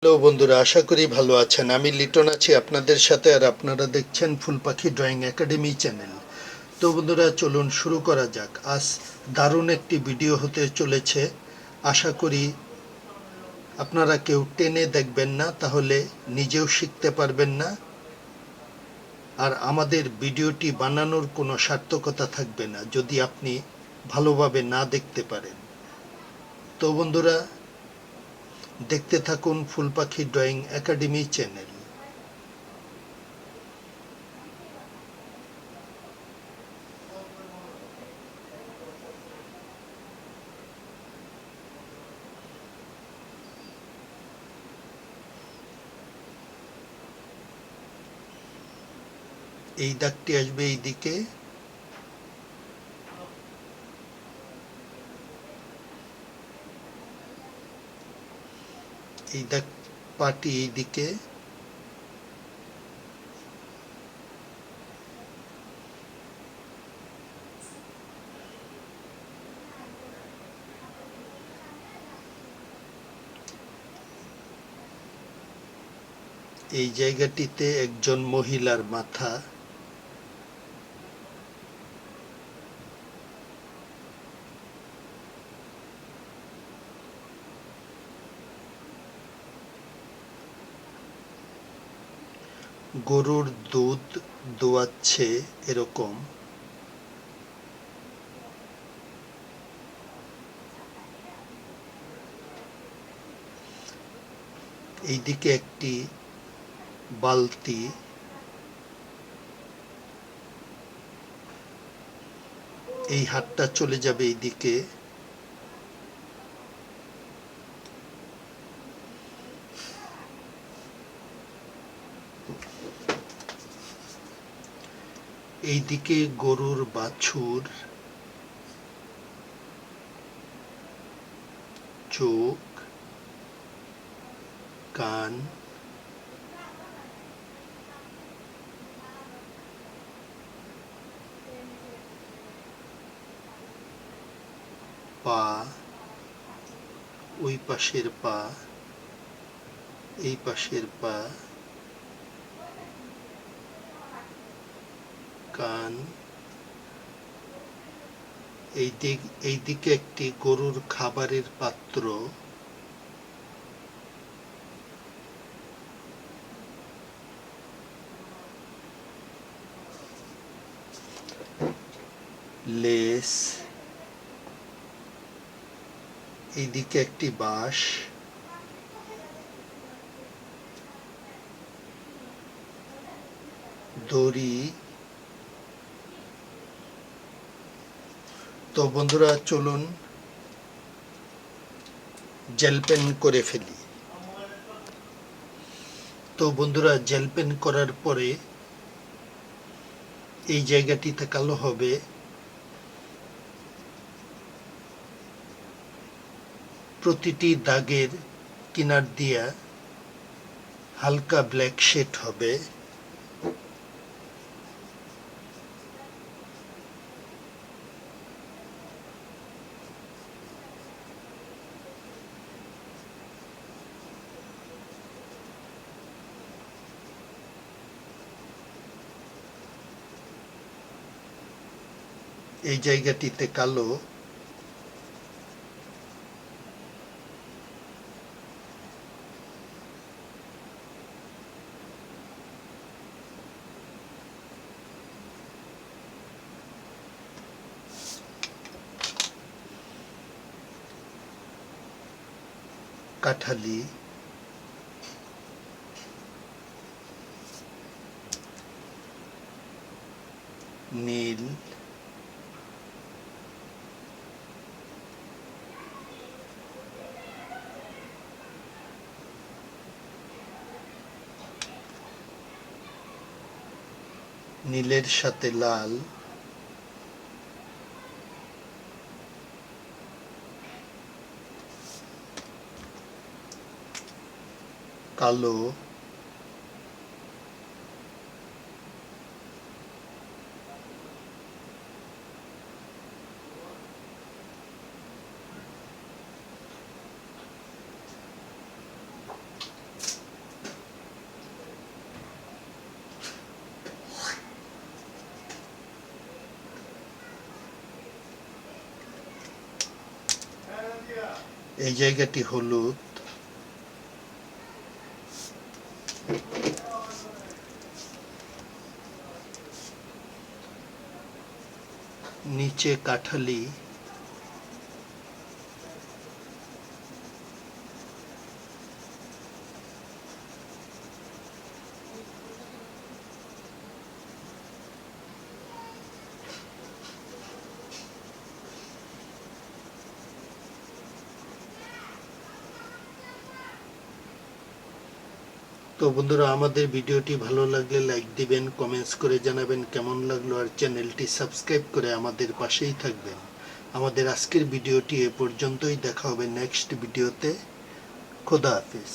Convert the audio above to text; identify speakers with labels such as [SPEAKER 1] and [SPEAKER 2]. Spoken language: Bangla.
[SPEAKER 1] হ্যালো বন্ধুরা, আশা করি ভালো আছেন। আমি লিটন আছি আপনাদের সাথে, আর আপনারা দেখছেন ফুল পাখি ড্রয়িং একাডেমি চ্যানেল। তো বন্ধুরা, চলুন শুরু করা যাক। আজ দারুণ একটি ভিডিও হতে চলেছে। আশা করি আপনারা কেউ টেনে দেখবেন না, তাহলে নিজেও শিখতে পারবেন না, আর আমাদের ভিডিওটি বানানোর কোনো সার্থকতা থাকবে না যদি আপনি ভালোভাবে না দেখতে পারেন। তো বন্ধুরা, দেখতে থাকুন ফুল পাখি ড্রয়িং একাডেমি চ্যানেল। এই দাগটি আসবে এই দিকে, এই দাগ পাটি এই দিকে, এই জায়গাটিতে একজন মহিলার মাথা, গরুর দুধ দোয়াচ্ছে এরকম, এইদিকে একটি বালতি, এই হাতটা চলে যাবে এইদিকে, এইদিকে গরুর বাছুর, চোখ, কান, পা, ওই পাশের পা, এই পাশের পা, কান, এইদিকে একটি গরুর খাবারের পাত্র, লেস, এইদিকে একটি বাঁশ, দড়ি। তো বন্ধুরা, চলুন জেল পেন করে ফেলি। তো বন্ধুরা, জেল পেন করার পরে এই জায়গাটিতে কালো হবে, প্রতিটি দাগের কিনার দিয়া হালকা ব্ল্যাক শেড হবে। এই জায়গাটিতে কালো, কাঠালি, নীল, নীলের সাথে লাল, কালো, এই জায়গাটি হলুদ, নিচে কাঠালি, তো বন্ধুরা আমাদের ভিডিওটি ভালো লাগলে লাইক দিবেন, কমেন্টস করে জানাবেন কেমন লাগলো, আর চ্যানেলটি সাবস্ক্রাইব করে আমাদের পাশেই থাকবেন। আমাদের আজকের ভিডিওটি এ পর্যন্তই, দেখা হবে নেক্সট ভিডিওতে। খোদা হাফেজ।